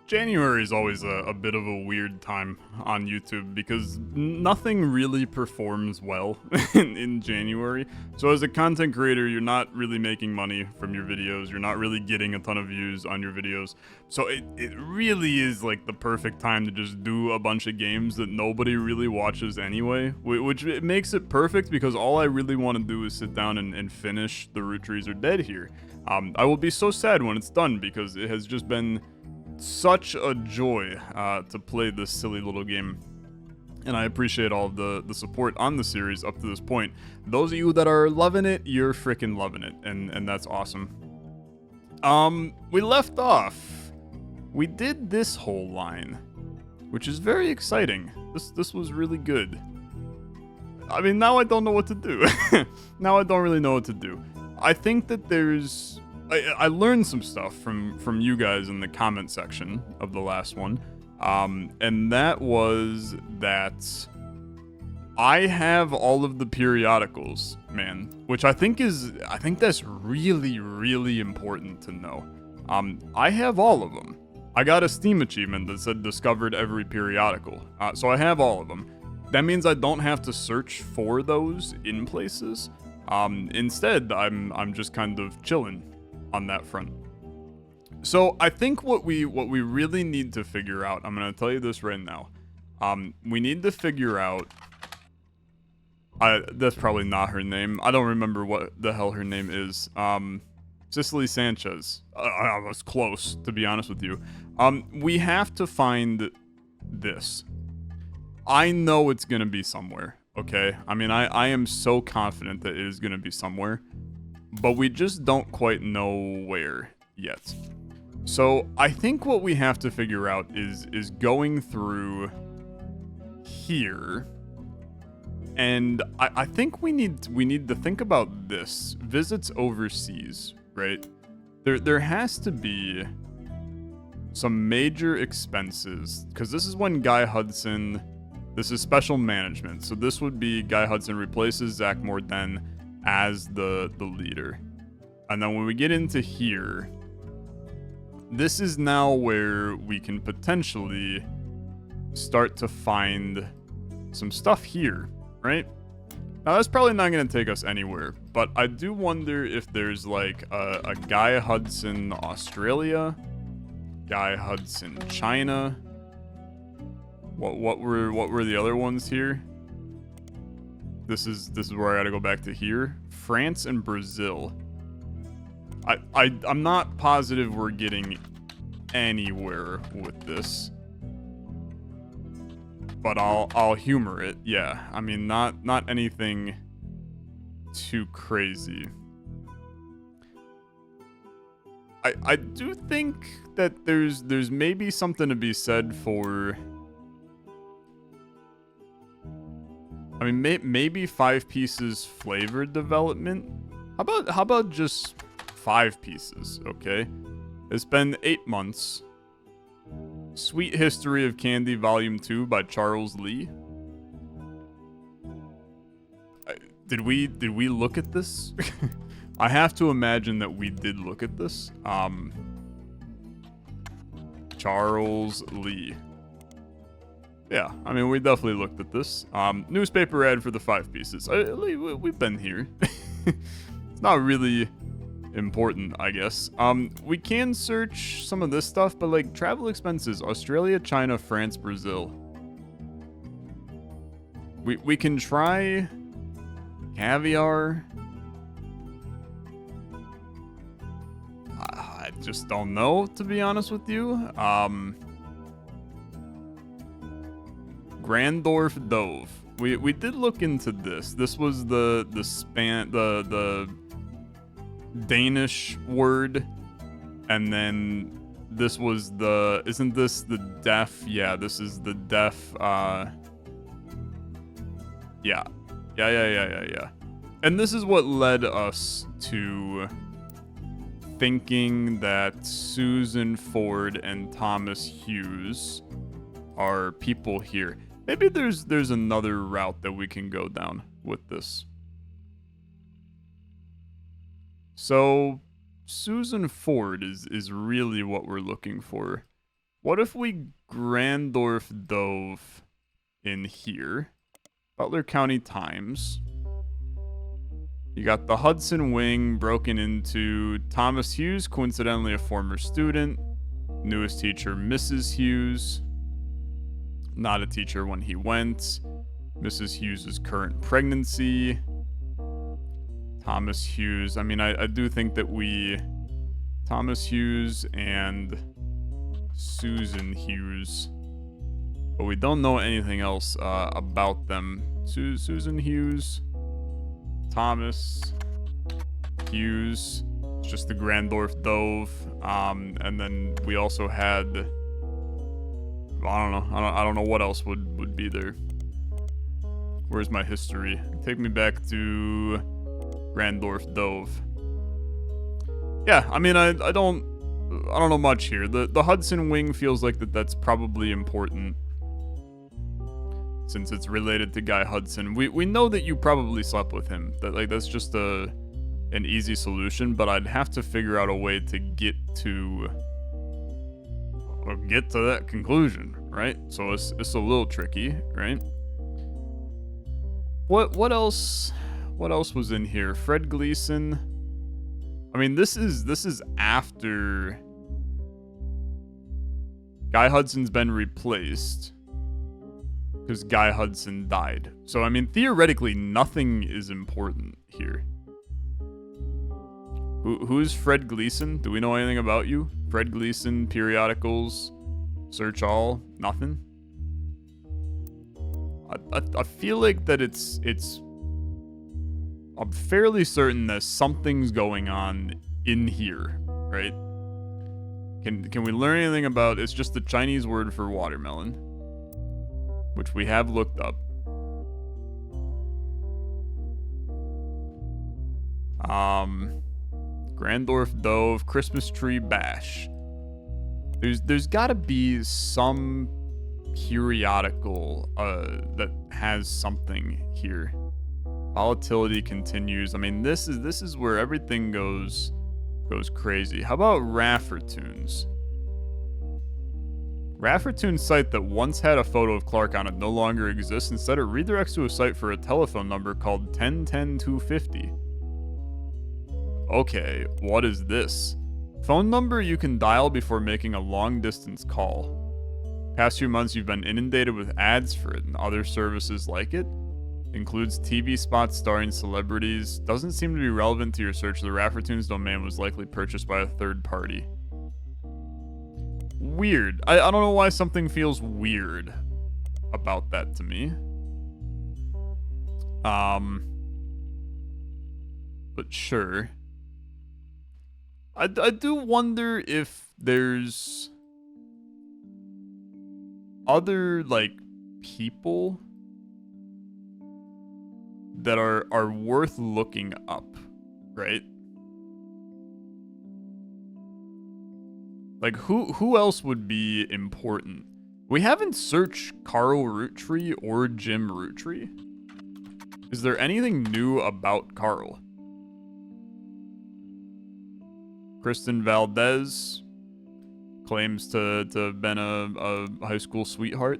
January is always a bit of a weird time on YouTube because nothing really performs well in January. So as a content creator, you're not really making money from your videos. You're not really getting a ton of views on your videos. So it really is like the perfect time to just do a bunch of games that nobody really watches anyway, which it makes it perfect because all I really want to do is sit down and finish the Roottrees Are Dead here. I will be so sad when it's done because it has just been such a joy to play this silly little game, and I appreciate all the support on the series up to this point. Those of you that are loving it, you're freaking loving it, and that's awesome. We left off. We did this whole line, which is very exciting. This was really good. I mean, now I don't know what to do. Now I don't really know what to do. I think that there's... I learned some stuff from you guys in the comment section of the last one, and that was that I have all of the periodicals, man, which I think that's really, really important to know. I have all of them. I got a Steam achievement that said discovered every periodical, so I have all of them. That means I don't have to search for those in places. Instead, I'm just kind of chilling on that front. So I think what we really need to figure out, I'm gonna tell you this right now. We need to figure out. That's probably not her name. I don't remember what the hell her name is. Cicely Sanchez. I was close, to be honest with you. We have to find this. I know it's gonna be somewhere. Okay. I mean, I am so confident that it is gonna be somewhere, but we just don't quite know where yet. So I think what we have to figure out is going through here, and I think we need to think about this. Visits overseas, right? There has to be some major expenses, because this is when Guy Hudson, this is special management, so this would be Guy Hudson replaces Zach Morden as the leader. And then when we get into here, this is now where we can potentially start to find some stuff here, right? Now that's probably not going to take us anywhere, but I do wonder if there's like a Guy Hudson Australia, Guy Hudson China. What were the other ones here? This is where I gotta go back to here. France and Brazil. I'm not positive we're getting anywhere with this, but I'll humor it. Yeah, I mean not anything too crazy. I do think that there's maybe something to be said for. I mean, maybe 5 pieces flavor development. How about just 5 pieces, okay? It's been 8 months. Sweet History of Candy Volume 2 by Charles Lee. Did we look at this? I have to imagine that we did look at this. Charles Lee. Yeah, I mean, we definitely looked at this. Newspaper ad for the 5 pieces. We've been here. It's not really important, I guess. We can search some of this stuff, but like travel expenses, Australia, China, France, Brazil. We can try caviar. I just don't know, to be honest with you. Grandorf Dove. We did look into this. This was the Danish word, and then this was the, isn't this the deaf? Yeah, this is the deaf. Yeah. And this is what led us to thinking that Susan Ford and Thomas Hughes are people here. Maybe there's another route that we can go down with this. So Susan Ford is really what we're looking for. What if we Grandorf Dove in here? Butler County Times. You got the Hudson Wing broken into. Thomas Hughes, coincidentally a former student. Newest teacher, Mrs. Hughes. Not a teacher when he went. Mrs. Hughes' current pregnancy. Thomas Hughes. I mean, I do think that we... Thomas Hughes and Susan Hughes. But we don't know anything else about them. Susan Hughes. Thomas Hughes. It's just the Grandorf Dove. And then we also had... I don't know. I don't know what else would be there. Where's my history? Take me back to Grandorf Dove. Yeah, I mean, I don't know much here. The Hudson Wing feels like that's probably important, since it's related to Guy Hudson. We know that you probably slept with him. That's just an easy solution, but I'd have to figure out a way to get to that conclusion, right? So it's a little tricky, right? What else was in here? Fred Gleason. I mean, this is after Guy Hudson's been replaced because Guy Hudson died. So I mean, theoretically, nothing is important here. Who's Fred Gleason? Do we know anything about you? Fred Gleason, periodicals, search all, nothing. I feel like that it's I'm fairly certain that something's going on in here, right? Can we learn anything about... It's just the Chinese word for watermelon, which we have looked up. Grandorf Dove, Christmas Tree Bash. There's gotta be some periodical that has something here. Volatility continues. I mean, this is where everything goes crazy. How about Raffertoons? Raffertoon's site that once had a photo of Clark on it no longer exists. Instead, it redirects to a site for a telephone number called 1010-250. Okay, what is this? Phone number you can dial before making a long-distance call. Past few months, you've been inundated with ads for it and other services like it. Includes TV spots starring celebrities. Doesn't seem to be relevant to your search. The Raffertoons domain was likely purchased by a third party. Weird. I don't know why something feels weird about that to me. But sure. I do wonder if there's other, like, people that are worth looking up, right? Like, who else would be important? We haven't searched Carl Roottree or Jim Roottree. Is there anything new about Carl? Kristen Valdez claims to have been a high school sweetheart.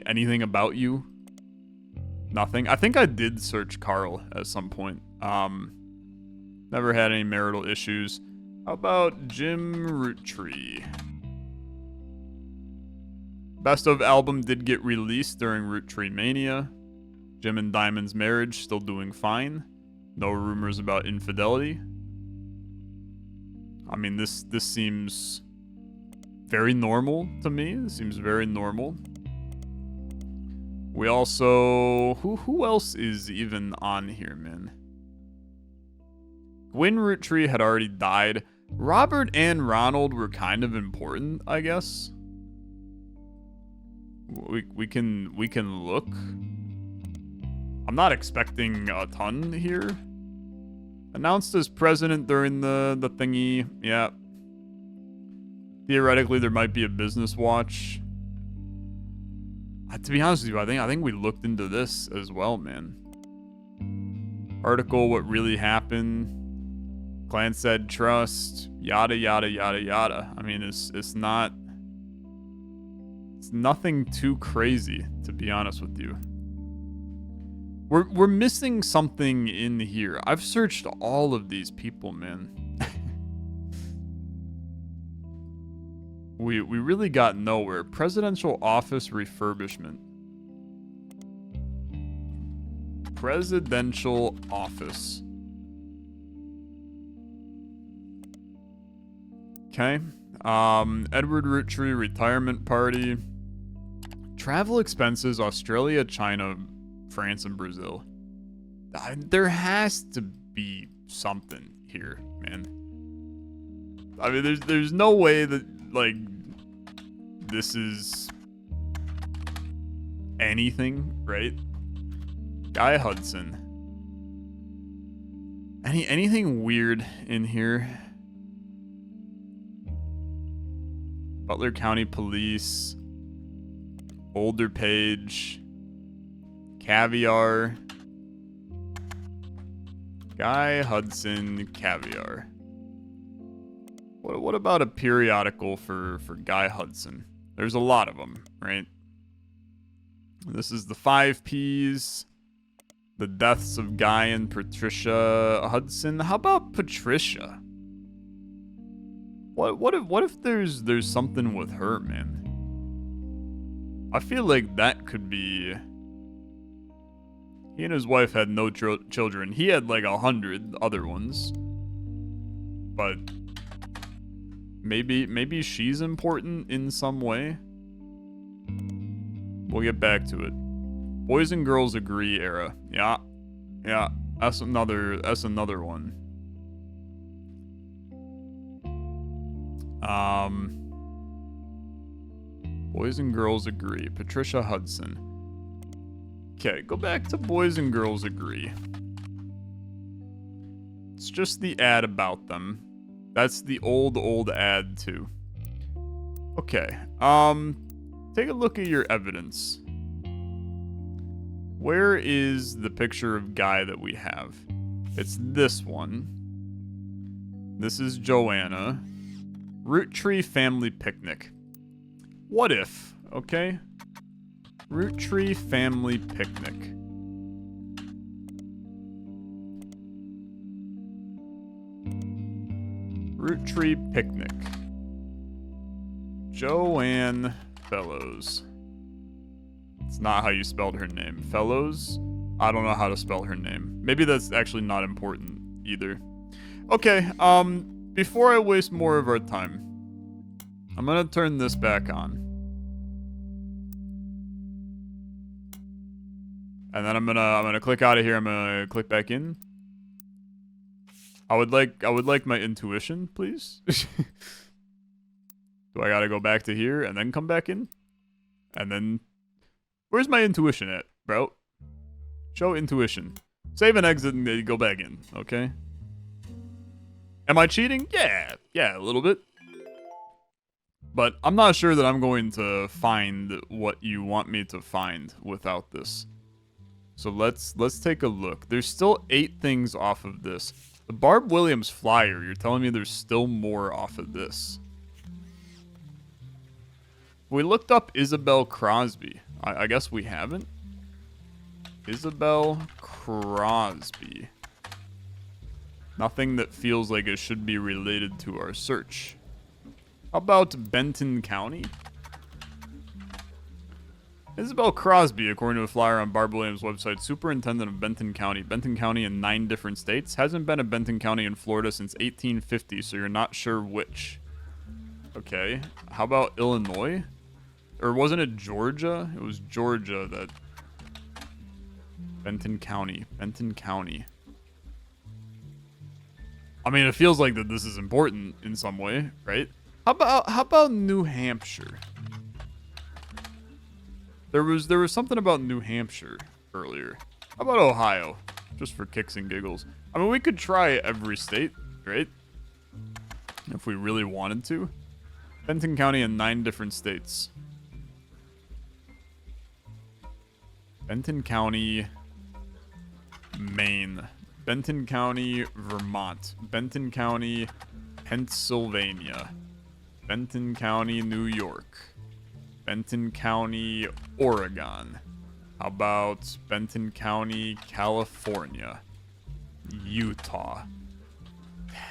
Anything about you? Nothing. I think I did search Carl at some point. Never had any marital issues. How about Jim Roottree? Best of album did get released during Roottreemania. Jim and Diamond's marriage still doing fine. No rumors about infidelity. I mean, this seems very normal to me. This seems very normal. We also... Who else is even on here, man? Gwyn Roottree had already died. Robert and Ronald were kind of important, I guess. We can look. I'm not expecting a ton here. Announced as president during the thingy. Yeah. Theoretically, there might be a business watch. To be honest with you, I think we looked into this as well, man. Article, what really happened. Clan said trust. Yada, yada, yada, yada. I mean, it's not... nothing too crazy, to be honest with you. We're missing something in here. I've searched all of these people, man. We really got nowhere. Presidential office refurbishment. Presidential office. Okay. Edward Roottrees retirement party. Travel expenses, Australia, China, France, and Brazil. There has to be something here, man. I mean, there's no way that, like, this is anything, right? Guy Hudson. Anything weird in here? Butler County Police. Older Page. Caviar. Guy Hudson Caviar. What about a periodical for Guy Hudson? There's a lot of them, right? This is the 5 Ps. The deaths of Guy and Patricia Hudson. How about Patricia? What if there's something with her, man? I feel like that could be. He and his wife had no children. He had like 100 other ones. But maybe she's important in some way. We'll get back to it. Boys and girls agree era. Yeah. That's another one. Boys and girls agree. Patricia Hudson. Okay, go back to boys and girls agree. It's just the ad about them. That's the old ad too. Okay. Take a look at your evidence. Where is the picture of Guy that we have? It's this one. This is Joanna. Roottree family picnic. What if, okay? Roottree family picnic. Roottree picnic. Joanne Fellows. It's not how you spelled her name. Fellows? I don't know how to spell her name. Maybe that's actually not important either. Okay, before I waste more of our time, I'm gonna turn this back on. And then I'm gonna click out of here. I'm gonna click back in. I would like my intuition, please. Do I gotta go back to here and then come back in? And then where's my intuition at, bro? Show intuition. Save and exit and then go back in, okay? Am I cheating? Yeah, a little bit. But I'm not sure that I'm going to find what you want me to find without this. So let's take a look. There's still 8 things off of this. The Barb Williams flyer, you're telling me there's still more off of this. We looked up Isabel Crosby. I guess we haven't. Isabel Crosby. Nothing that feels like it should be related to our search. How about Benton County? Isabel Crosby, according to a flyer on Barb Williams' website, superintendent of Benton County. Benton County in 9 different states. Hasn't been a Benton County in Florida since 1850, so you're not sure which. Okay. How about Illinois? Or wasn't it Georgia? It was Georgia that... Benton County. Benton County. I mean, it feels like that this is important in some way, right? How about New Hampshire? There was something about New Hampshire earlier. How about Ohio? Just for kicks and giggles. I mean, we could try every state, right? If we really wanted to. Benton County in 9 different states. Benton County, Maine. Benton County, Vermont. Benton County, Pennsylvania. Benton County, New York. Benton County, Oregon? How about Benton County, California? Utah.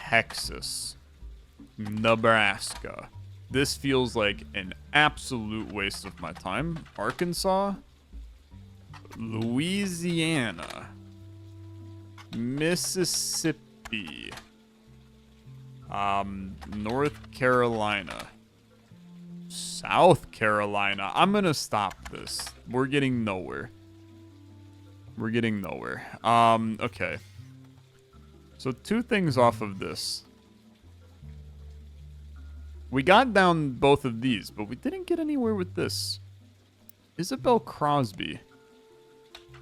Texas. Nebraska. This feels like an absolute waste of my time. Arkansas. Louisiana. Mississippi. North Carolina. South Carolina. I'm gonna stop this. We're getting nowhere. We're getting nowhere. Okay. So 2 things off of this. We got down both of these, but we didn't get anywhere with this. Isabel Crosby.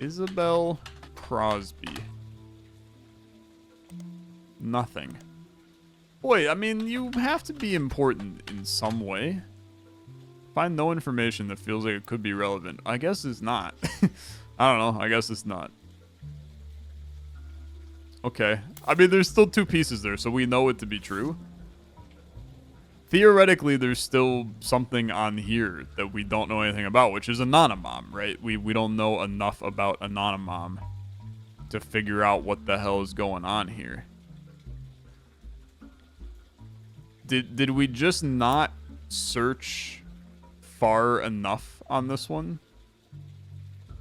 Isabel Crosby. Nothing. Boy, I mean, you have to be important in some way. Find no information that feels like it could be relevant. I guess it's not. I don't know. I guess it's not. Okay. I mean, there's still 2 pieces there, so we know it to be true. Theoretically, there's still something on here that we don't know anything about, which is Anonymom, right? We don't know enough about Anonymom to figure out what the hell is going on here. Did we just not search far enough on this one?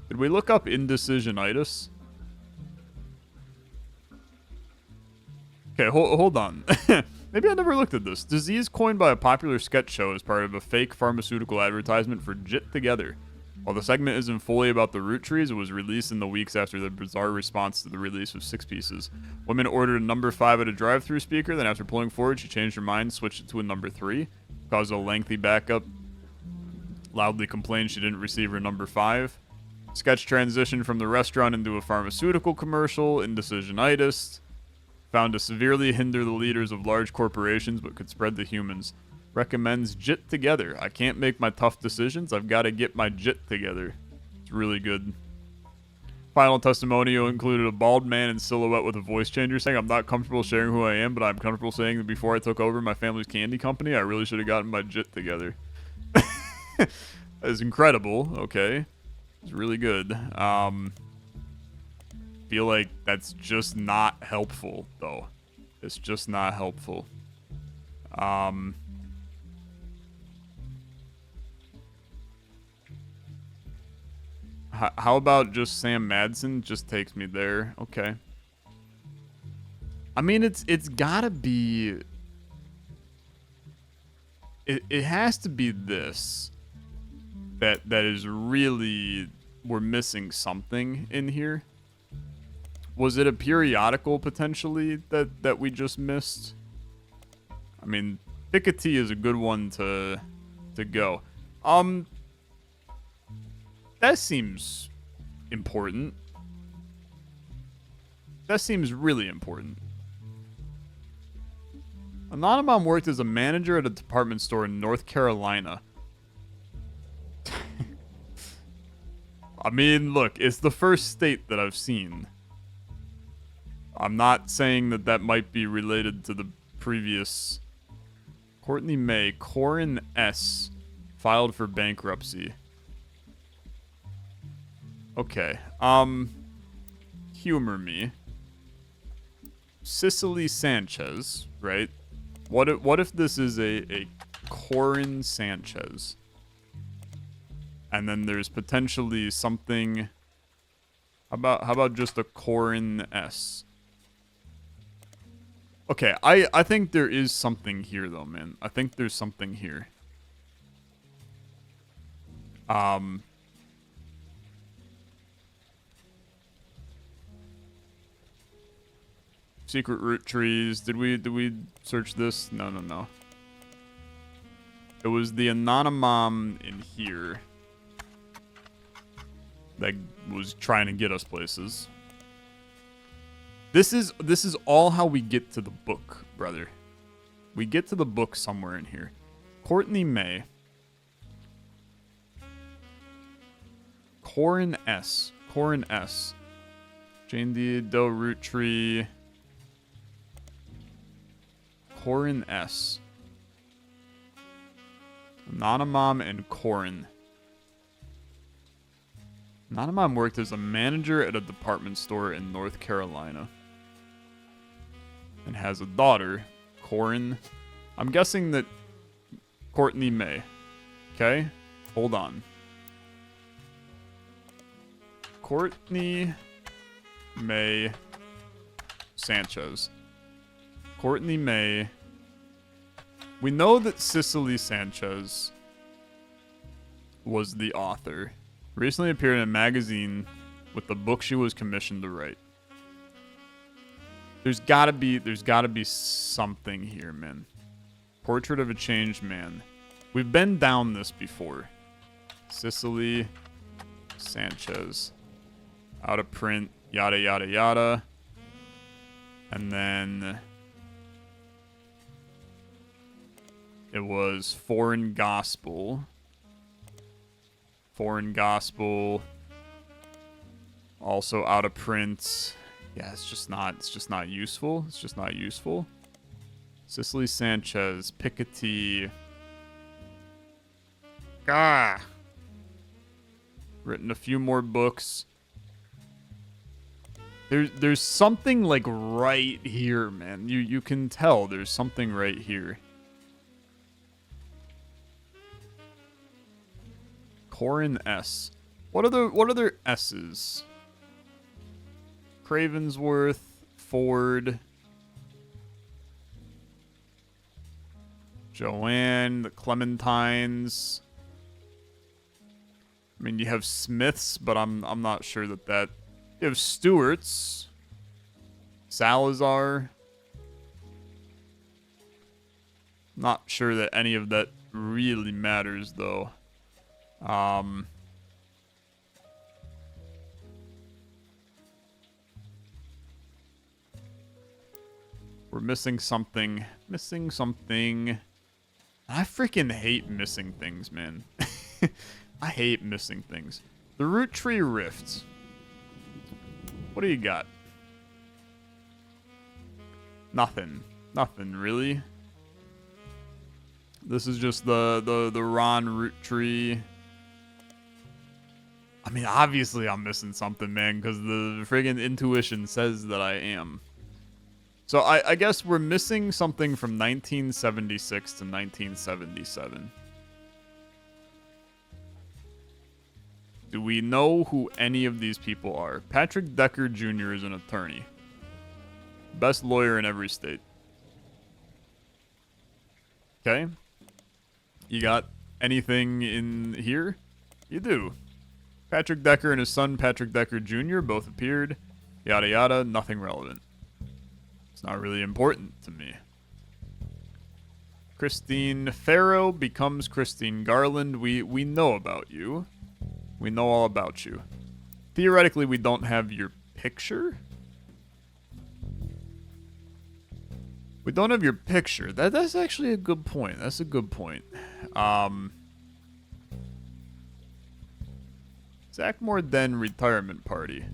Did we look up indecisionitis? Okay, hold on. Maybe I never looked at this. Disease coined by a popular sketch show as part of a fake pharmaceutical advertisement for Jit Together. While the segment isn't fully about the Roottrees, it was released in the weeks after the bizarre response to the release of 6 pieces. Woman ordered a number 5 at a drive-thru speaker, then after pulling forward, she changed her mind, switched it to a number 3, caused a lengthy backup, loudly complained she didn't receive her number 5. Sketch transitioned from the restaurant into a pharmaceutical commercial, indecisionitis. Found to severely hinder the leaders of large corporations but could spread to humans. Recommends Jit Together. I can't make my tough decisions. I've got to get my Jit together. It's really good. Final testimonial included a bald man in silhouette with a voice changer saying, I'm not comfortable sharing who I am, but I'm comfortable saying that before I took over my family's candy company, I really should have gotten my Jit together. That is incredible. Okay. It's really good. Feel like that's just not helpful, though. It's just not helpful. How about just Sam Madsen? Just takes me there. Okay. I mean, it's gotta be... It has to be this. That is really... We're missing something in here. Was it a periodical, potentially, that we just missed? I mean, Piketty is a good one to go. That seems important. That seems really important. Anonymom worked as a manager at a department store in North Carolina. I mean, look, it's the first state that I've seen. I'm not saying that might be related to the previous. Courtney May, Corin S. filed for bankruptcy. Okay. Humor me. Cicely Sanchez, right? What if this is a Corin Sanchez? And then there's potentially something. How about just a Corin S? Okay, I think there is something here, though, man. I think there's something here. Secret Roottrees. Did we search this? No. It was the Anonymom in here that was trying to get us places. This is all how we get to the book, brother. We get to the book somewhere in here. Courtney May. Corin S. Jane D. Doe Roottree. Corin S. Nanamam and Corin. Nanamam worked as a manager at a department store in North Carolina. And has a daughter, Corin. I'm guessing that Courtney May. Okay? Hold on. Courtney May Sanchez. Courtney May. We know that Cicely Sanchez was the author. Recently appeared in a magazine with the book she was commissioned to write. There's gotta be something here, man. Portrait of a Changed Man. We've been down this before. Cicely Sanchez. Out of print, yada yada yada. And then it was Foreign Gospel. Foreign Gospel. Also out of print. Yeah, it's just not useful. It's just not useful. Cicely Sanchez, Piketty. Gah. Written a few more books. There's something like right here, man. You can tell there's something right here. Corin S. What other S's? Cravensworth, Ford, Joanne, the Clementines. I mean, you have Smiths, but I'm not sure that. You have Stewart's, Salazar. Not sure that any of that really matters, though. We're missing something. Missing something. I freaking hate missing things, man. I hate missing things. The Roottree Rift. What do you got? Nothing. Nothing, really. This is just the Ron Roottree. I mean, obviously I'm missing something, man, because the friggin' intuition says that I am. So I guess we're missing something from 1976 to 1977. Do we know who any of these people are? Patrick Decker Jr. is an attorney. Best lawyer in every state. Okay. You got anything in here? You do. Patrick Decker and his son, Patrick Decker Jr., both appeared. Yada yada, nothing relevant. It's not really important to me. Christine Farrow becomes Christine Garland. We know about you. We know all about you. Theoretically, we don't have your picture. We don't have your picture. That's actually a good point. That's a good point. Zach Morden retirement party.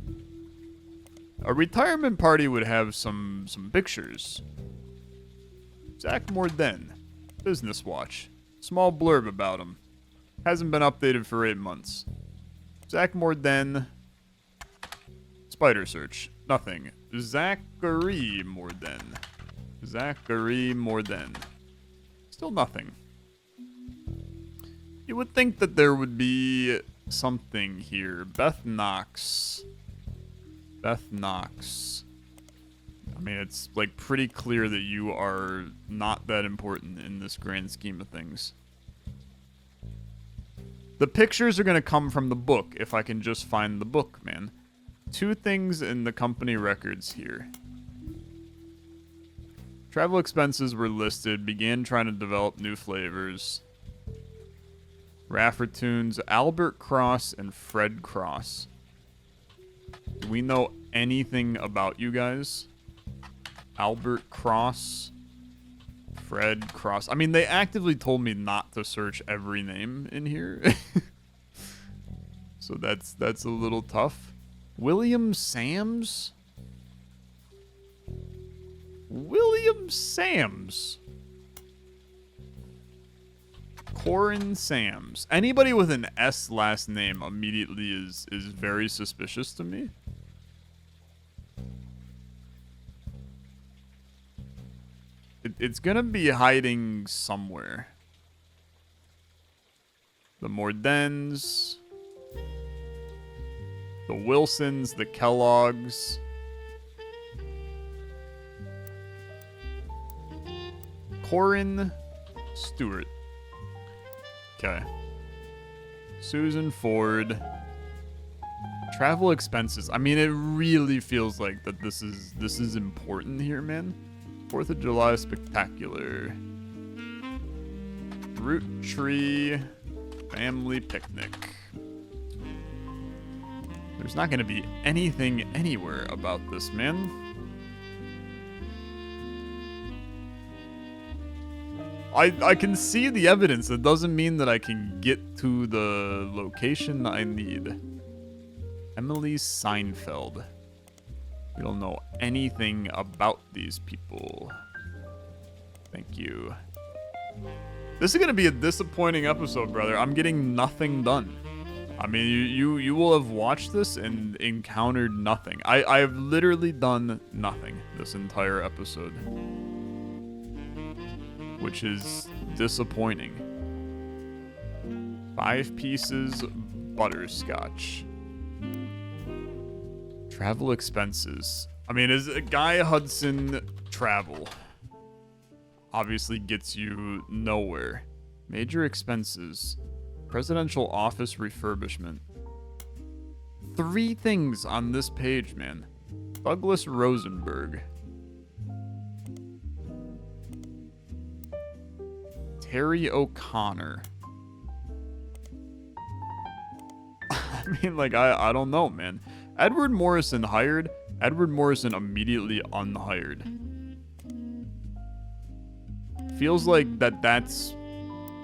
A retirement party would have some pictures. Zach Morden. Business Watch. Small blurb about him. Hasn't been updated for 8 months. Zach Morden. Spider search. Nothing. Zachary Morden. Zachary Morden. Still nothing. You would think that there would be something here. Beth Knox. Beth Knox. I mean, it's like pretty clear that you are not that important in this grand scheme of things. The pictures are going to come from the book if I can just find the book, man. 2 things in the company records here. Travel expenses were listed. Began trying to develop new flavors. Raffertunes, Albert Cross, and Fred Cross. Do we know anything about you guys? Albert Cross. Fred Cross. I mean, they actively told me not to search every name in here. So that's a little tough. William Sams? William Sams. Corin Sams. Anybody with an S last name immediately is very suspicious to me. It's gonna be hiding somewhere. The Mordens, the Wilsons, the Kellogg's. Corin Stewart. Okay. Susan Ford. Travel expenses. I mean, it really feels like that this is important here, man. 4th of July spectacular. Roottrees family picnic. There's not going to be anything anywhere about this, man. I can see the evidence. That doesn't mean that I can get to the location I need. Emily Seinfeld. We don't know anything about these people. Thank you. This is gonna be a disappointing episode, brother. I'm getting nothing done. I mean, you will have watched this and encountered nothing. I've literally done nothing this entire episode, which is disappointing. 5 pieces butterscotch. Travel expenses. I mean, is Guy Hudson travel? Obviously gets you nowhere. Major expenses. Presidential office refurbishment. 3 things on this page, man. Douglas Rosenberg. Terry O'Connor. I mean, like, I don't know, man. Edward Morrison hired. Edward Morrison immediately unhired. Feels like that's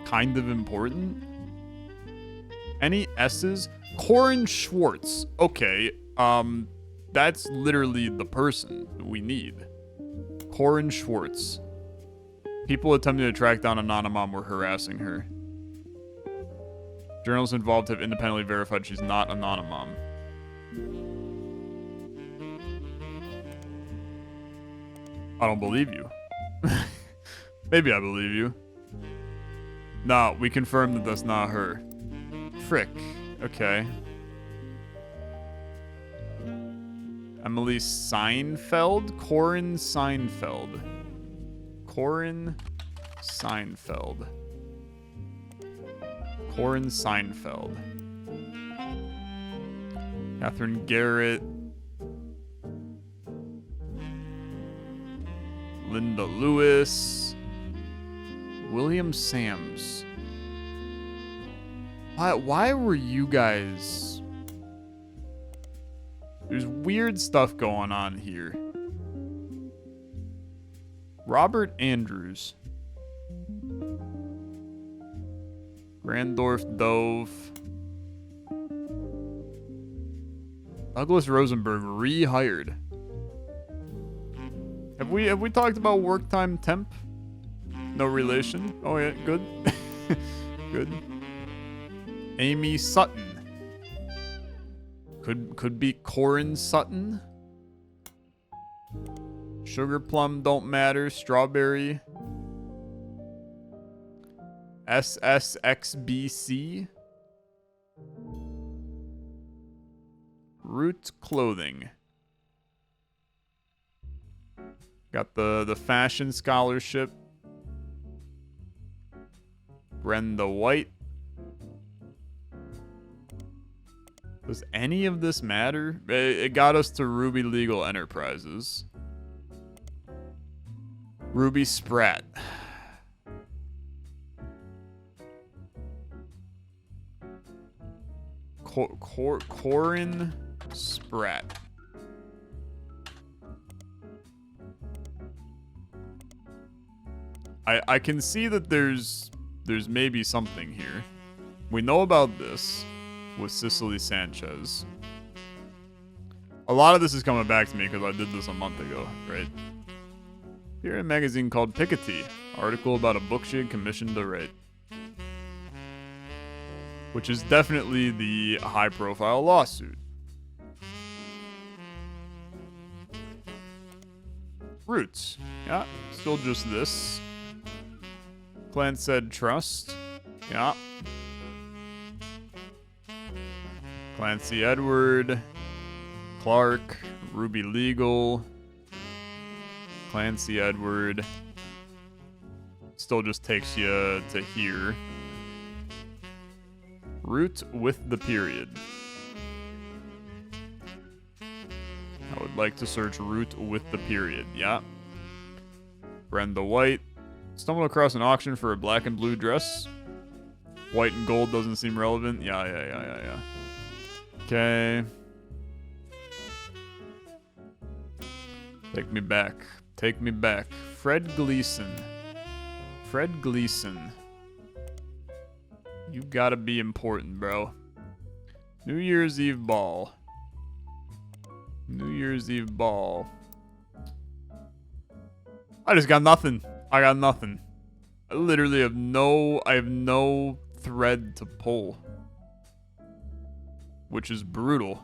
kind of important. Any S's? Corin Schwartz. Okay, that's literally the person we need. Corin Schwartz. People attempting to track down Anonymom were harassing her. Journalists involved have independently verified she's not Anonymom. I don't believe you. Maybe I believe you. No, we confirmed that that's not her. Frick. Okay. Emily Seinfeld? Corin Seinfeld. Corin Seinfeld. Corin Seinfeld. Catherine Garrett. Linda Lewis. William Sams. Why were you guys... There's weird stuff going on here. Robert Andrews. Grandorf Dove. Douglas Rosenberg rehired. Have we talked about work time temp? No relation. Oh yeah, good. Good. Amy Sutton. Could be Corin Sutton. Sugar plum don't matter. Strawberry. SSXBC. Root clothing. Got the fashion scholarship. Brenda White. Does any of this matter? It got us to Ruby Legal Enterprises. Ruby Spratt. Corin Spratt. I can see that there's maybe something here. We know about this with Cicely Sanchez. A lot of this is coming back to me because I did this a month ago, right? Here in a magazine called Piketty, article about a book she had commissioned to write. which is definitely the high-profile lawsuit. Roots. Yeah, still just this. Clan said trust. Yeah. Clancy Edward. Clark. Ruby Legal. Clancy Edward. Still just takes you to here. Root with the period. I would like to search root with the period. Yeah. Brenda White. Stumbled across an auction for a black and blue dress. White and gold doesn't seem relevant. Yeah. Okay. Take me back. Take me back. Fred Gleason. Fred Gleason. You gotta be important, bro. New Year's Eve ball. New Year's Eve ball. I just got nothing. I got nothing. I literally have no thread to pull. Which is brutal.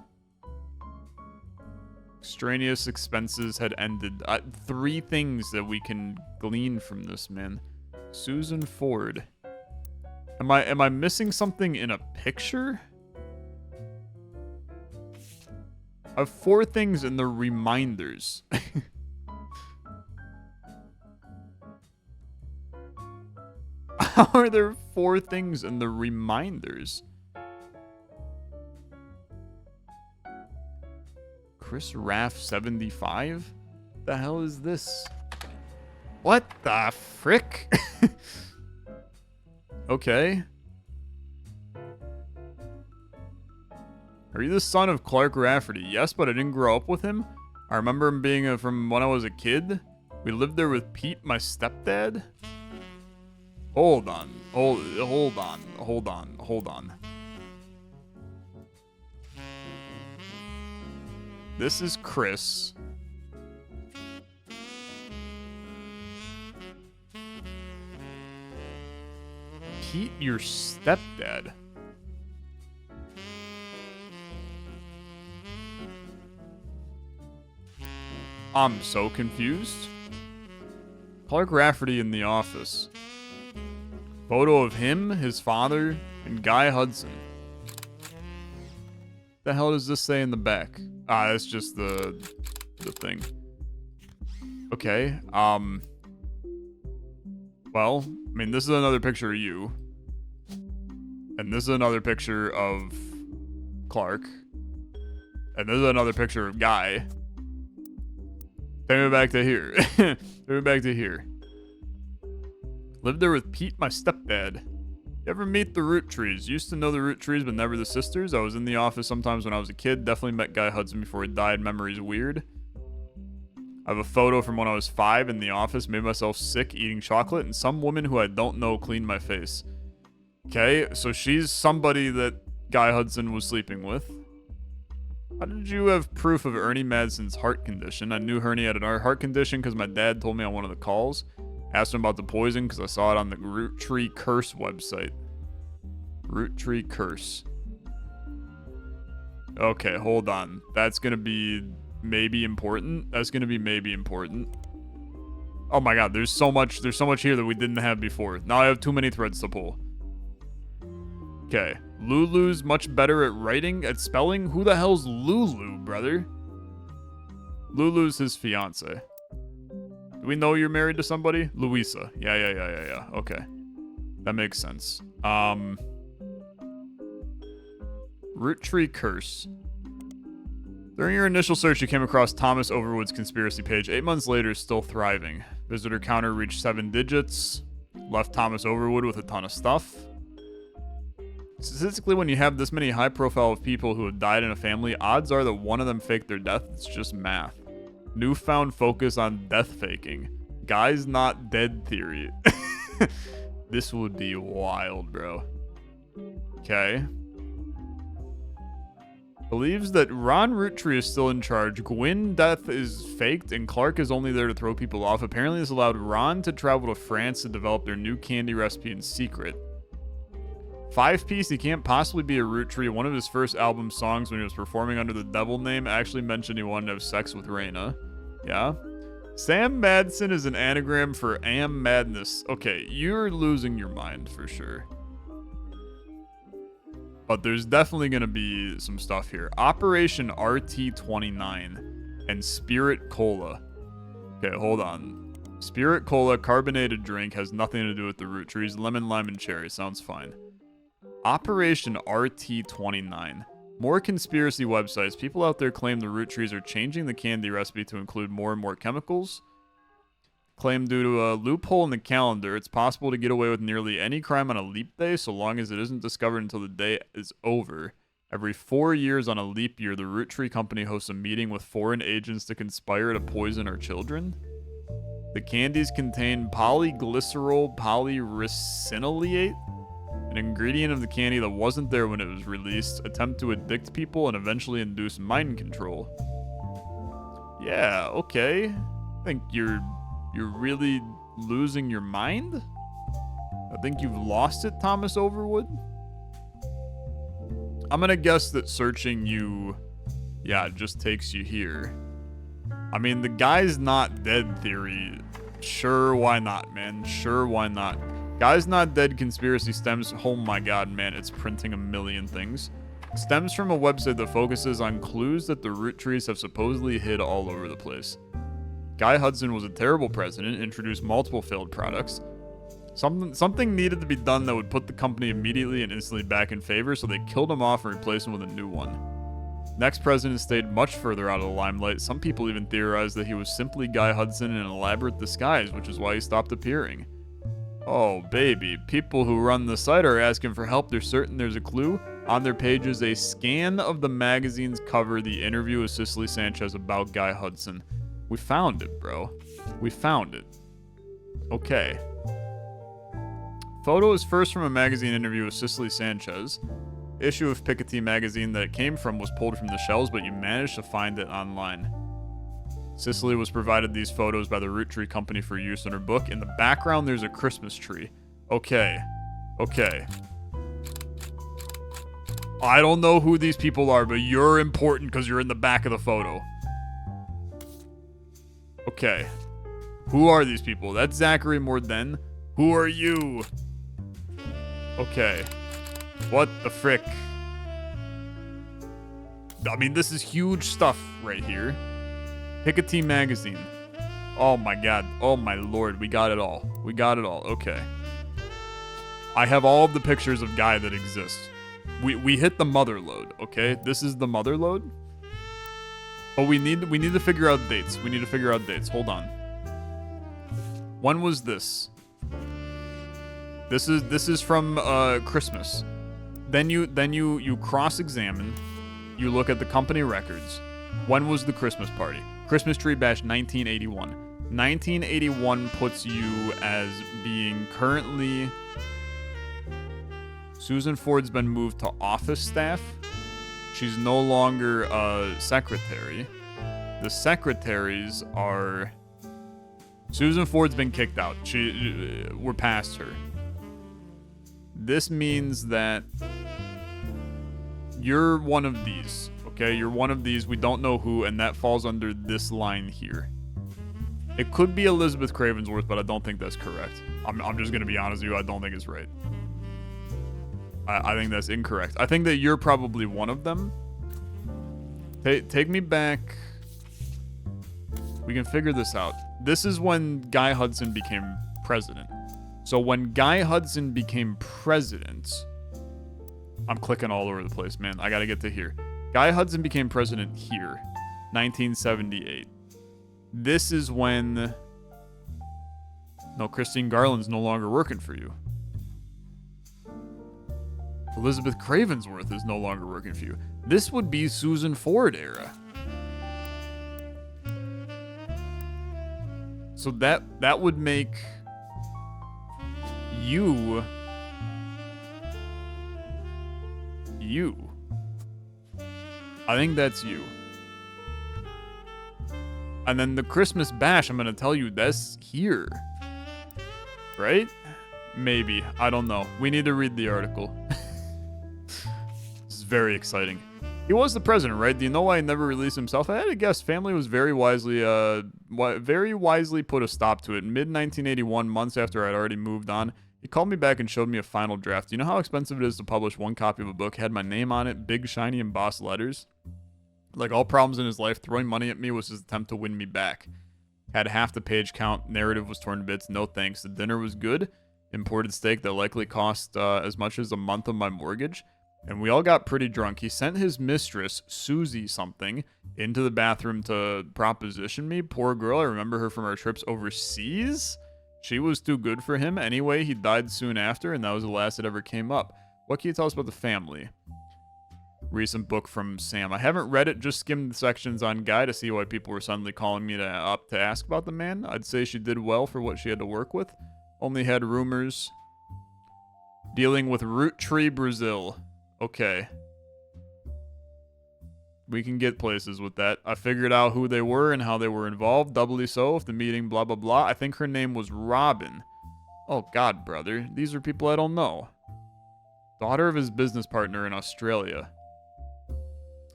Extraneous expenses had ended. 3 things that we can glean from this, man. Susan Ford. Am I missing something in a picture? I have 4 things in the reminders. How are there 4 things in the reminders? Chris Raff 75? The hell is this? What the frick? Okay. Are you the son of Clark Rafferty? Yes, but I didn't grow up with him. I remember him being from when I was a kid. We lived there with Pete, my stepdad. Hold on. Hold on. This is Chris. Pete, your stepdad. I'm so confused. Clark Rafferty in the office. Photo of him, his father, and Guy Hudson. The hell does this say in the back? Ah, that's just the thing. Okay. Well, I mean, this is another picture of you. And this is another picture of Clark. And this is another picture of Guy. Take me back to here. Take me back to here. Lived there with Pete, my stepdad. You ever meet the Roottrees? Used to know the Roottrees, but never the sisters. I was in the office sometimes when I was a kid. Definitely met Guy Hudson before he died. Memories weird. I have a photo from when I was 5 in the office. Made myself sick eating chocolate. And some woman who I don't know cleaned my face. Okay, so she's somebody that Guy Hudson was sleeping with. How did you have proof of Ernie Madsen's heart condition? I knew Ernie had a heart condition because my dad told me on one of the calls. Asked him about the poison because I saw it on the Roottree Curse website. Roottree Curse. Okay, hold on. That's going to be maybe important. That's going to be maybe important. Oh my god, there's so much here that we didn't have before. Now I have too many threads to pull. Okay. Lulu's much better at writing, at spelling. Who the hell's Lulu, brother? Lulu's his fiance. Do we know you're married to somebody? Louisa. Yeah. Okay. That makes sense. Roottree Curse. During your initial search, you came across Thomas Overwood's conspiracy page. 8 months later, still thriving. Visitor counter reached 7 digits. Left Thomas Overwood with a ton of stuff. Statistically, when you have this many high profile of people who have died in a family, odds are that one of them faked their death. It's just math. Newfound focus on death faking. Guy's not dead theory. This would be wild, bro. Okay. Believes that Ron Roottree is still in charge. Gwyn death is faked and Clark is only there to throw people off. Apparently this allowed Ron to travel to France to develop their new candy recipe in secret. 5-piece, he can't possibly be a Roottrees. One of his first album songs when he was performing under the devil name actually mentioned he wanted to have sex with Raina. Yeah. Sam Madsen is an anagram for Am Madness. Okay, you're losing your mind for sure. But there's definitely going to be some stuff here. Operation RT29 and Spirit Cola. Okay, hold on. Spirit Cola, carbonated drink, has nothing to do with the Roottrees. Lemon, lime, and cherry. Sounds fine. Operation RT29. More conspiracy websites. People out there claim the Roottrees are changing the candy recipe to include more and more chemicals. Claim due to a loophole in the calendar, it's possible to get away with nearly any crime on a leap day so long as it isn't discovered until the day is over. Every 4 years on a leap year, the Roottree company hosts a meeting with foreign agents to conspire to poison our children. The candies contain polyglycerol polyricinoleate, an ingredient of the candy that wasn't there when it was released, attempt to addict people and eventually induce mind control. Yeah, okay. I think you're really losing your mind? I think you've lost it, Thomas Overwood. I'm gonna guess that searching you, yeah, just takes you here. I mean, the guy's not dead theory. Sure, why not, man? Sure, why not? Guy's not dead conspiracy stems, oh my god, man, it's printing a million things. Stems from a website that focuses on clues that the Roottrees have supposedly hid all over the place. Guy Hudson was a terrible president, introduced multiple failed products. Something needed to be done that would put the company immediately and instantly back in favor, so they killed him off and replaced him with a new one. Next president stayed much further out of the limelight. Some people even theorized that he was simply Guy Hudson in an elaborate disguise, which is why he stopped appearing. Oh, baby. People who run the site are asking for help. They're certain there's a clue. On their page is a scan of the magazine's cover, the interview with Cicely Sanchez about Guy Hudson. We found it, bro. We found it. Okay. Photo is first from a magazine interview with Cicely Sanchez. Issue of Piketty magazine that it came from was pulled from the shelves, but you managed to find it online. Cicely was provided these photos by the Roottree company for use in her book. In the background, there's a Christmas tree. Okay. Okay. I don't know who these people are, but you're important because you're in the back of the photo. Okay. Who are these people? That's Zachary Morden. Who are you? Okay. What the frick? I mean, this is huge stuff right here. Piketty magazine. Oh my god. Oh my lord. We got it all. We got it all. Okay. I have all of the pictures of Guy that exist. We hit the motherload, okay? This is the motherload. But we need to figure out dates. We need to figure out dates. Hold on. When was this? This is from Christmas. Then you cross-examine. You look at the company records. When was the Christmas party? Christmas Tree Bash 1981. 1981 puts you as being currently... Susan Ford's been moved to office staff. She's no longer a secretary. The secretaries are... Susan Ford's been kicked out. We're past her. This means that you're one of these, okay? You're one of these. We don't know who, and that falls under this line here. It could be Elizabeth Cravensworth, but I don't think that's correct. I'm just going to be honest with you. I don't think it's right. I think that's incorrect. I think that you're probably one of them. Take me back. We can figure this out. This is when Guy Hudson became president. So when Guy Hudson became president... I'm clicking all over the place, man. I gotta get to here. Guy Hudson became president here. 1978. This is when... No, Christine Garland's no longer working for you. Elizabeth Cravensworth is no longer working for you. This would be Susan Ford era. So that would make you. I think that's you. And then the Christmas Bash, I'm going to tell you, that's here. Right? Maybe. I don't know. We need to read the article. very exciting. He was the president, right? Do you know why he never released himself? I had to guess. Family was very wisely put a stop to it. In mid-1981, months after I'd already moved on, he called me back and showed me a final draft. Do you know how expensive it is to publish one copy of a book? It had my name on it, big, shiny, embossed letters. Like all problems in his life, throwing money at me was his attempt to win me back. Had half the page count, narrative was torn to bits, no thanks. The dinner was good, imported steak that likely cost as much as a month of my mortgage. And we all got pretty drunk. He sent his mistress, Susie something, into the bathroom to proposition me. Poor girl, I remember her from our trips overseas. She was too good for him. Anyway, he died soon after, and that was the last it ever came up. What can you tell us about the family? Recent book from Sam. I haven't read it, just skimmed the sections on Guy to see why people were suddenly calling me up to ask about the man. I'd say she did well for what she had to work with. Only had rumors. Dealing with Roottrees, Brazil. Okay. We can get places with that. I figured out who they were and how they were involved. Doubly so if the meeting blah blah blah. I think her name was Robin. Oh god, brother. These are people I don't know. Daughter of his business partner in Australia.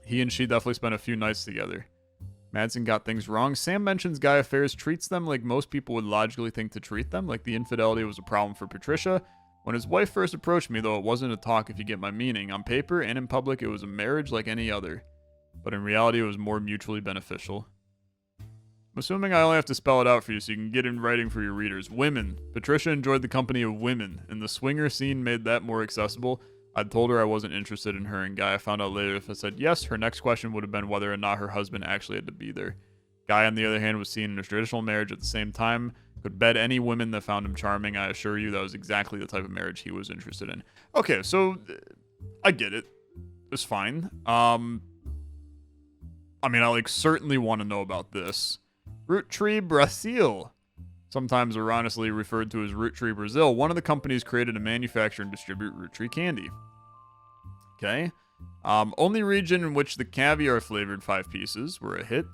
He and she definitely spent a few nights together. Madsen got things wrong. Sam mentions Guy Affairs treats them like most people would logically think to treat them, like the infidelity was a problem for Patricia. When his wife first approached me, though, it wasn't a talk if you get my meaning. On paper and in public, it was a marriage like any other. But in reality, it was more mutually beneficial. I'm assuming I only have to spell it out for you so you can get in writing for your readers. Women. Patricia enjoyed the company of women, and the swinger scene made that more accessible. I'd told her I wasn't interested in her and Guy. I found out later if I said yes, her next question would have been whether or not her husband actually had to be there. Guy, on the other hand, was seen in a traditional marriage at the same time. Could bed any women that found him charming. I assure you that was exactly the type of marriage he was interested in. Okay, so I get it. It's fine. I mean, I certainly want to know about this. Roottrees, Brazil. Sometimes erroneously referred to as Roottrees, Brazil. One of the companies created to manufacture and distribute Roottrees candy. Okay. Only region in which the caviar flavored 5 pieces were a hit.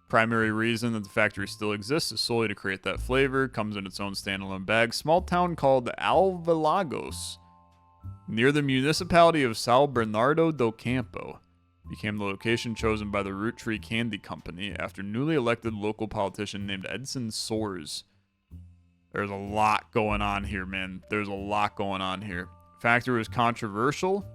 Primary reason that the factory still exists is solely to create that flavor. Comes in its own standalone bag. Small town called Alvalagos, near the municipality of São Bernardo do Campo, became the location chosen by the Roottrees Candy Company after newly elected local politician named Edson Soares. There's a lot going on here, man. There's a lot going on here. Factory was controversial.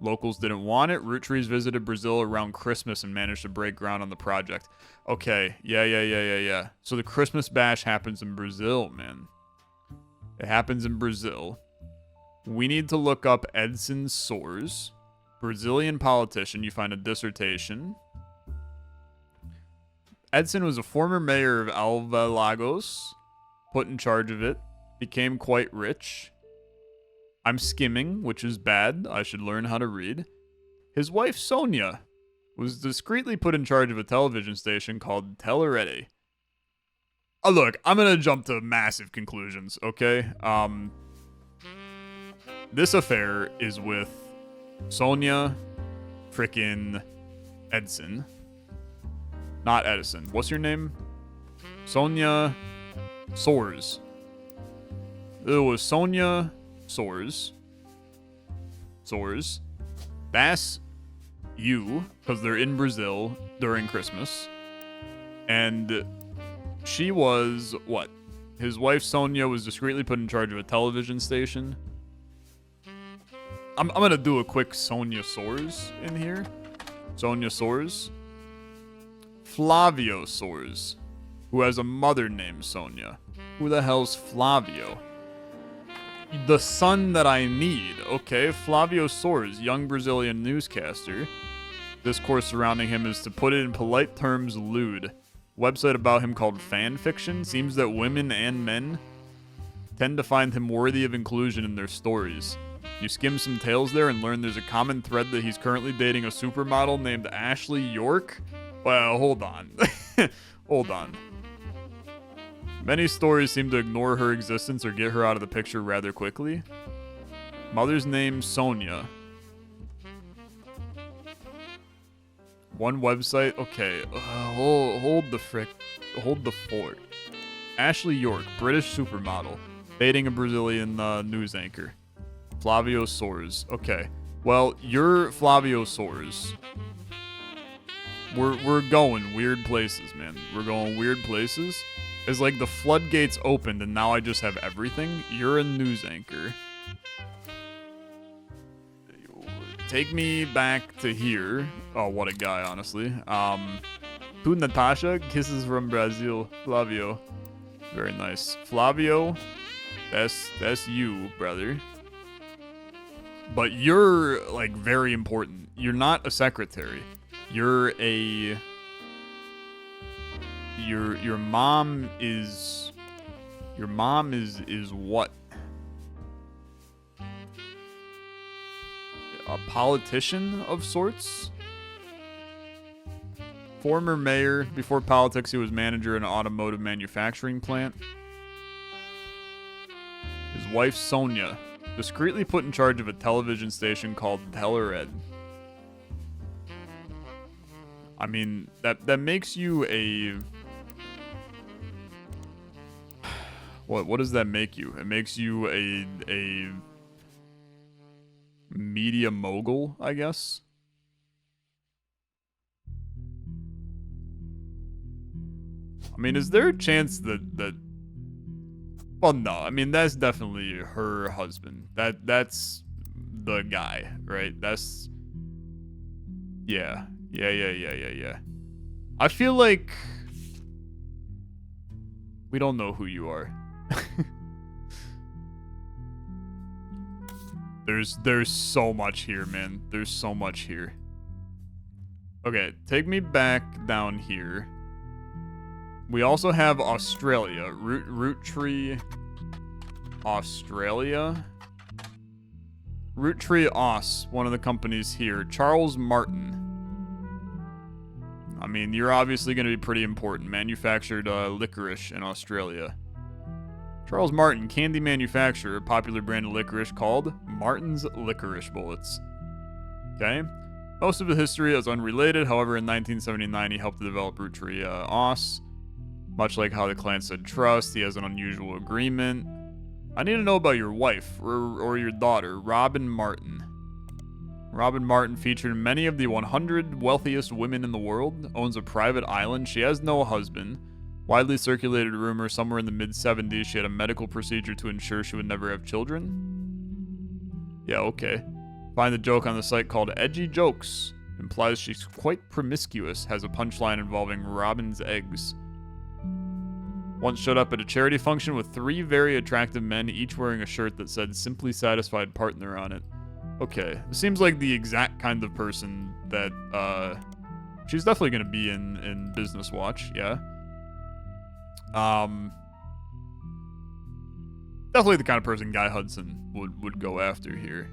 Locals didn't want it. Roottrees visited Brazil around Christmas and managed to break ground on the project. Okay, yeah. So the Christmas bash happens in Brazil, man. It happens in Brazil. We need to look up Edson Soares, Brazilian politician. You find a dissertation. Edson was a former mayor of Alvalagos, put in charge of it, became quite rich. I'm skimming, which is bad. I should learn how to read. His wife, Sonia, was discreetly put in charge of a television station called Telerede. Oh, look, I'm going to jump to massive conclusions, okay? This affair is with Sonia frickin' Edson. Not Edison. What's your name? Sonia Soares. It was Sonia Soares. That's you, because they're in Brazil during Christmas. And she was, what? His wife Sonia was discreetly put in charge of a television station. I'm going to do a quick Sonia Soares in here. Sonia Soares. Flavio Soares, who has a mother named Sonia. Who the hell's Flavio? The son that I need. Okay, Flavio Soares, young Brazilian newscaster. Discourse surrounding him is, to put it in polite terms, lewd. Website about him called Fan Fiction. Seems that women and men tend to find him worthy of inclusion in their stories. You skim some tales there and learn there's a common thread that he's currently dating a supermodel named Ashley York. Well, hold on. Hold on. Many stories seem to ignore her existence or get her out of the picture rather quickly. Mother's name, Sonia. One website. Okay. Hold the fort. Ashley York, British supermodel, dating a Brazilian news anchor. Flavio Soares. Okay. Well, you're Flavio Soares. We're going weird places, man. We're going weird places. It's like the floodgates opened and now I just have everything. You're a news anchor. Take me back to here. Oh, what a guy, honestly. To Natasha, kisses from Brazil. Flavio. Very nice. Flavio, that's you, brother. But you're, like, very important. You're not a secretary. You're a... Your mom is... Your mom is what? A politician of sorts? Former mayor. Before politics, he was manager in an automotive manufacturing plant. His wife, Sonia, discreetly put in charge of a television station called Telered. I mean, that makes you a... What does that make you? It makes you a media mogul, I guess. I mean, is there a chance that well, no. I mean, that's definitely her husband. That's the guy, right? That's yeah. I feel like we don't know who you are. There's so much here, man. There's so much here. Okay, take me back down here. We also have Australia. Roottree Australia. Roottrees Aus, one of the companies here. Charles Martin. I mean, you're obviously going to be pretty important. Manufactured licorice in Australia. Charles Martin, candy manufacturer, a popular brand of licorice called Martin's Licorice Bullets. Okay. Most of the history is unrelated. However, in 1979, he helped to develop Roottrees Aus. Much like how the clan said trust, he has an unusual agreement. I need to know about your wife, or your daughter, Robin Martin. Robin Martin, featured in many of the 100 wealthiest women in the world, owns a private island. She has no husband. Widely circulated rumor somewhere in the mid-70s she had a medical procedure to ensure she would never have children. Yeah, okay. Find the joke on the site called Edgy Jokes. Implies she's quite promiscuous, has a punchline involving Robin's eggs. Once showed up at a charity function with 3 very attractive men, each wearing a shirt that said Simply Satisfied Partner on it. Okay, it seems like the exact kind of person that, she's definitely gonna be in Business Watch, yeah. Definitely the kind of person Guy Hudson would go after here.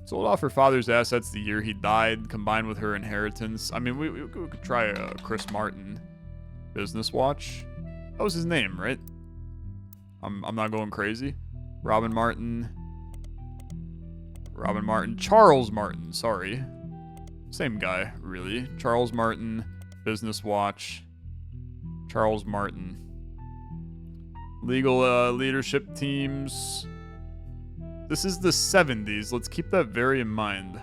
Sold off her father's assets the year he died, combined with her inheritance. I mean, we could try Chris Martin. Business Watch. That was his name, right? I'm not going crazy. Robin Martin. Charles Martin, sorry. Same guy, really. Charles Martin. Business Watch. Charles Martin. Legal leadership teams. This is the 70s. Let's keep that very in mind.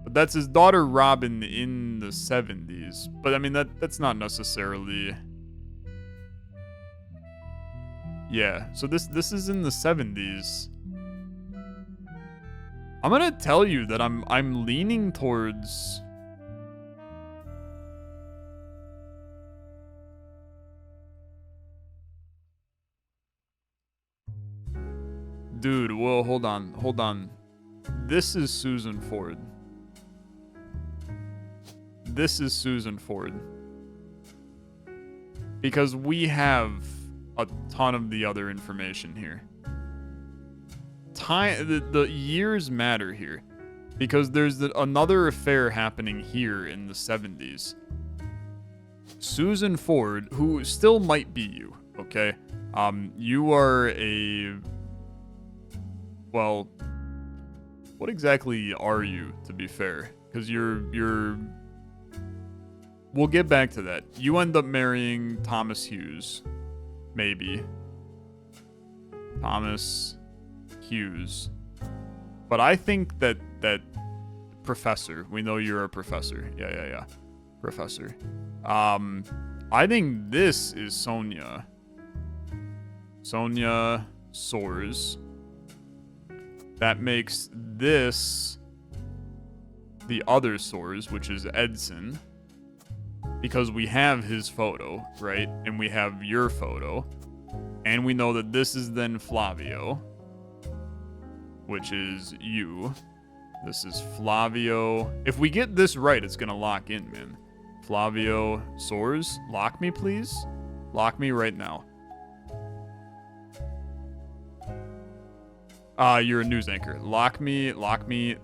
But that's his daughter Robin in the 70s. But I mean, that's not necessarily... Yeah, so this is in the 70s. I'm gonna tell you that I'm leaning towards... Dude, whoa, hold on. This is Susan Ford. Because we have a ton of the other information here. The years matter here. Because there's another affair happening here in the 70s. Susan Ford, who still might be you, okay? You are a... Well, what exactly are you, to be fair? Because you're... We'll get back to that. You end up marrying Thomas Hughes. Maybe. Thomas Hughes. But I think that Professor, we know you're a professor. Yeah. Professor. I think this is Sonia. Sonia Soares. That makes this the other Soares, which is Edson. Because we have his photo, right? And we have your photo. And we know that this is then Flavio, which is you. This is Flavio. If we get this right, it's going to lock in, man. Flavio Soares. Lock me, please. Lock me right now. You're a news anchor. Lock me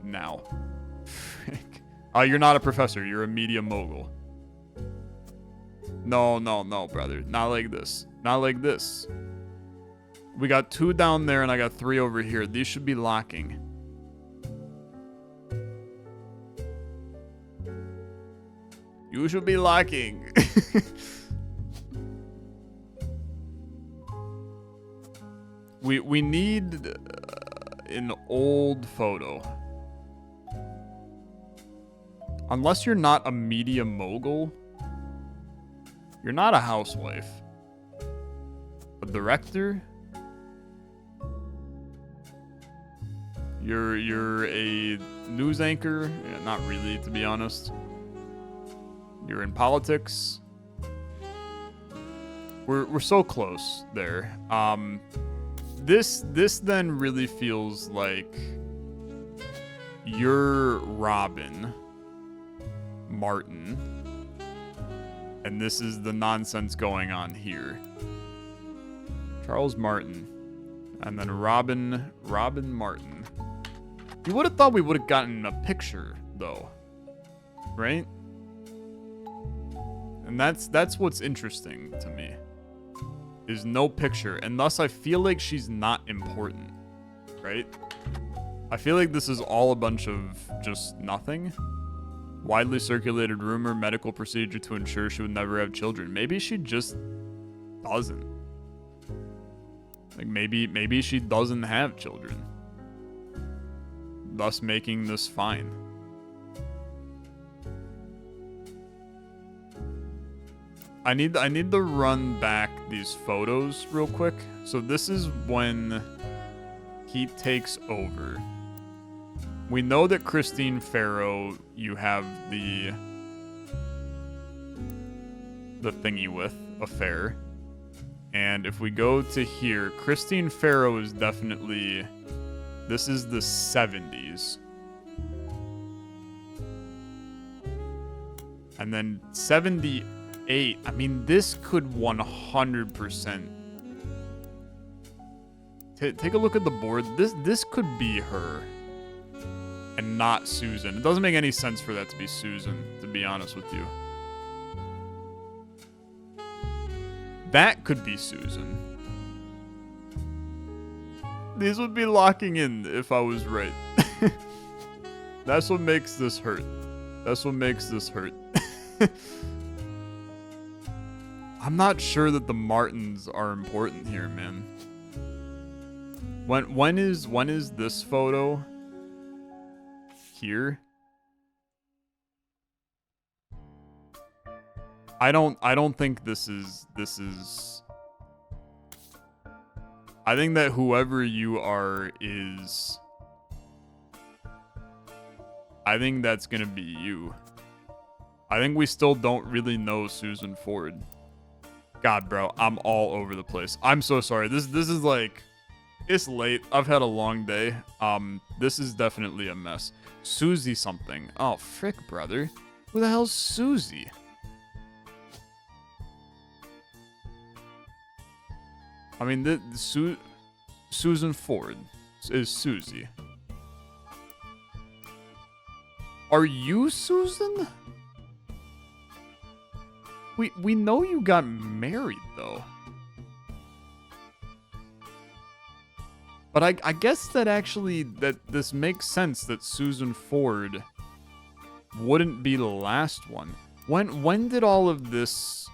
now. You're not a professor. You're a media mogul. No, brother. Not like this. Not like this. We got 2 down there and I got 3 over here. These should be locking. You should be locking. We need an old photo. Unless you're not a media mogul, you're not a housewife. A director? You're a news anchor? Yeah, not really, to be honest. You're in politics. We're so close there. This then really feels like you're Robin Martin, and this is the nonsense going on here. Charles Martin, and then Robin Martin. You would have thought we would have gotten a picture, though, right? And that's what's interesting to me, is no picture, and thus I feel like she's not important, right? I feel like this is all a bunch of just nothing. Widely circulated rumor, medical procedure to ensure she would never have children. Maybe she just doesn't. Like maybe she doesn't have children, thus making this fine. I need to run back these photos real quick. So this is when he takes over. We know that Christine Farrow, you have the thingy with, affair. And if we go to here, Christine Farrow is definitely, this is the 70s. And then 78, I mean, this could 100%. Take a look at the board. This could be her. And not Susan. It doesn't make any sense for that to be Susan, to be honest with you. That could be Susan. These would be locking in if I was right. That's what makes this hurt. That's what makes this hurt. I'm not sure that the Martins are important here, man. When is this photo? Here? I don't think this is I think that whoever you are is, I think that's gonna be you. I think we still don't really know Susan Ford. God, bro, I'm all over the place. I'm so sorry. This is like, it's late. I've had a long day. This is definitely a mess. Susie something. Oh, frick, brother. Who the hell's Susie? I mean, Susan Ford is Susie. Are you Susan? We know you got married, though. But I guess that actually, that this makes sense that Susan Ford wouldn't be the last one. When did all of this...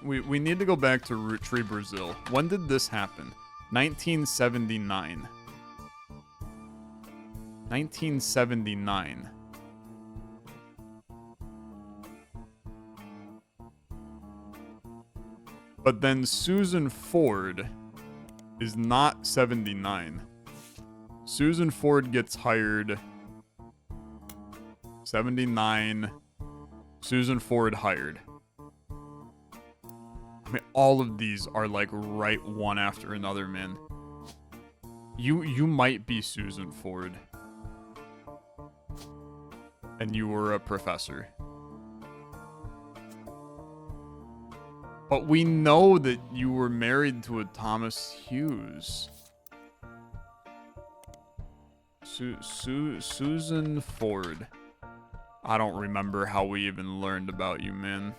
We need to go back to Roottrees, Brazil. When did this happen? 1979. 1979. But then Susan Ford is not 79. Susan Ford gets hired 79. Susan Ford hired. I mean, all of these are like right one after another, man. You might be Susan Ford. And you were a professor. But we know that you were married to a Thomas Hughes. Susan Ford. I don't remember how we even learned about you, man.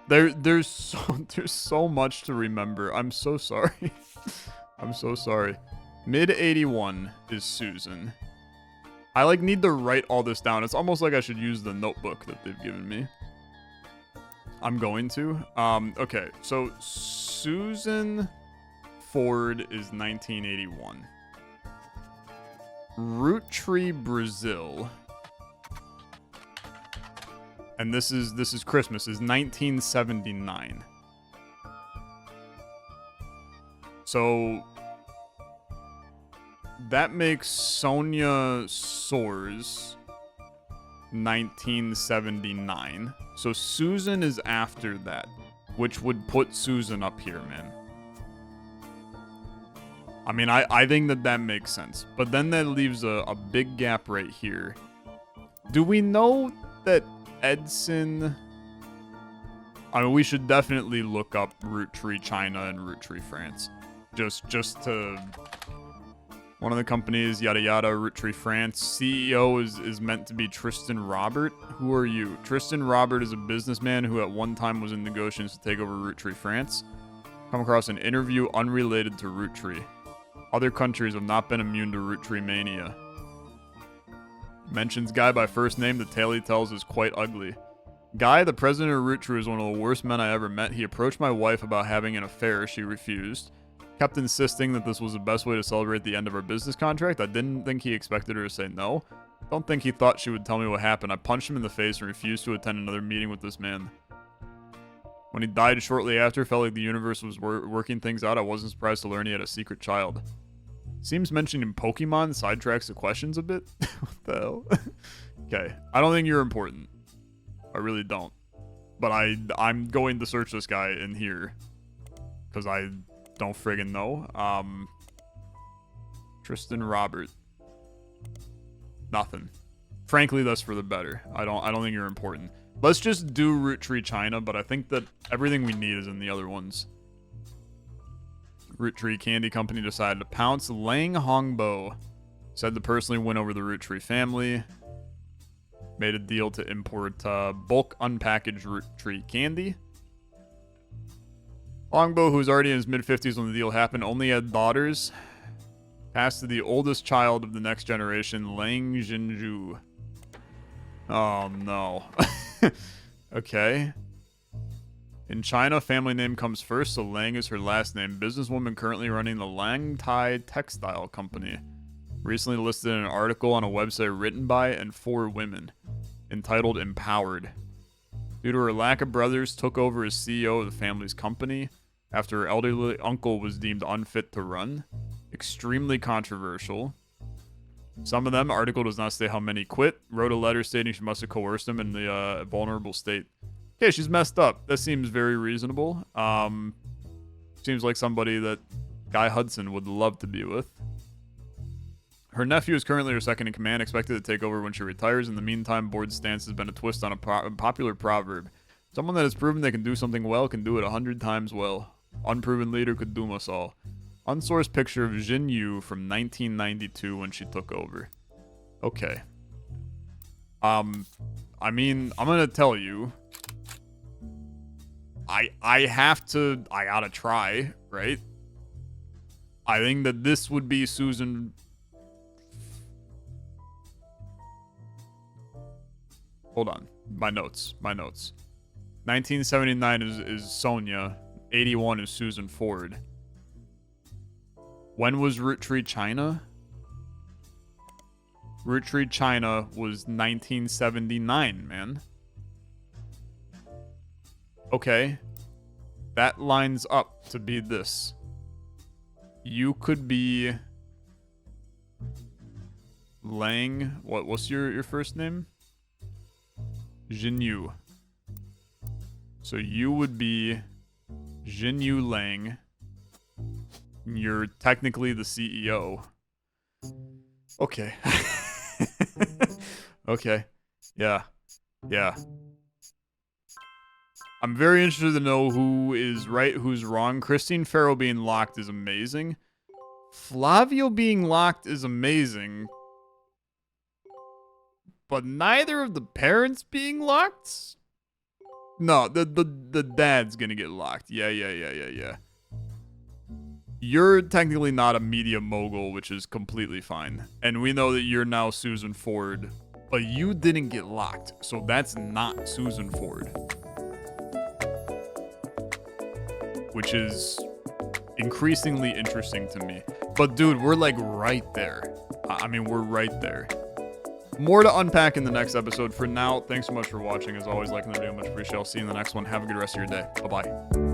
There's so much to remember. I'm so sorry. I'm so sorry. Mid 81 is Susan. I like need to write all this down. It's almost like I should use the notebook that they've given me. I'm going to. Okay, so Susan Ford is 1981. Roottrees, Brazil. And this is Christmas, is 1979. So that makes Sonia Soares 1979. So Susan is after that, which would put Susan up here, man. I mean, I think that makes sense. But then that leaves a big gap right here. Do we know that Edson... I mean, we should definitely look up Roottrees China and Roottrees France. Just to... One of the companies, yada yada, Roottrees France. CEO is meant to be Tristan Robert. Who are you? Tristan Robert is a businessman who at one time was in negotiations to take over Roottrees France. Come across an interview unrelated to Roottrees. Other countries have not been immune to Roottreemania. Mentions Guy by first name, the tale he tells is quite ugly. Guy, the president of Roottrees, is one of the worst men I ever met. He approached my wife about having an affair. She refused. Kept insisting that this was the best way to celebrate the end of our business contract. I didn't think he expected her to say no. Don't think he thought she would tell me what happened. I punched him in the face and refused to attend another meeting with this man. When he died shortly after, felt like the universe was working things out. I wasn't surprised to learn he had a secret child. Seems mentioning Pokemon sidetracks the questions a bit. What the hell? Okay, I don't think you're important. I really don't. But I'm going to search this guy in here. Because I don't friggin' know. Tristan Robert. Nothing. Frankly, that's for the better. I don't think you're important. Let's just do Roottrees China, but I think that everything we need is in the other ones. Roottrees Candy Company decided to pounce. Lang Hongbo said to personally win over the Roottrees family. Made a deal to import bulk unpackaged Roottrees candy. Hongbo, who was already in his mid-50s when the deal happened, only had daughters. Passed to the oldest child of the next generation, Lang Jinju. Oh, no. Okay. In China, family name comes first, so Lang is her last name. Businesswoman currently running the Lang Tai Textile Company. Recently listed in an article on a website written by and for women, entitled Empowered. Due to her lack of brothers, took over as CEO of the family's company after her elderly uncle was deemed unfit to run. Extremely controversial. Some of them, article does not state how many quit, wrote a letter stating she must have coerced them in the vulnerable state. Okay, she's messed up. That seems very reasonable. Seems like somebody that Guy Hudson would love to be with. Her nephew is currently her second in command, expected to take over when she retires. In the meantime, board's stance has been a twist on a popular proverb. Someone that has proven they can do something well can do it 100 times well. Unproven leader could doom us all. Unsourced picture of Jin Yu from 1992 when she took over. Okay. I mean, I'm gonna tell you. I gotta try, right? I think that this would be Susan. Hold on. My notes. 1979 is Sonia. 81 is Susan Ford. When was Roottrees China? Roottrees China was 1979, man. Okay. That lines up to be this. You could be Lang. What's your first name? Jinyu. So you would be Jinyu Lang. You're technically the CEO. Okay. Okay. Yeah. Yeah. I'm very interested to know who is right, who's wrong. Christine Farrow being locked is amazing. Flavio being locked is amazing. But neither of the parents being locked? No, the dad's gonna get locked. Yeah. You're technically not a media mogul, which is completely fine. And we know that you're now Susan Ford. But you didn't get locked, so that's not Susan Ford. Which is increasingly interesting to me. But dude, we're like right there. I mean, we're right there. More to unpack in the next episode. For now, thanks so much for watching. As always, liking the video, much appreciated. I'll see you in the next one. Have a good rest of your day. Bye-bye.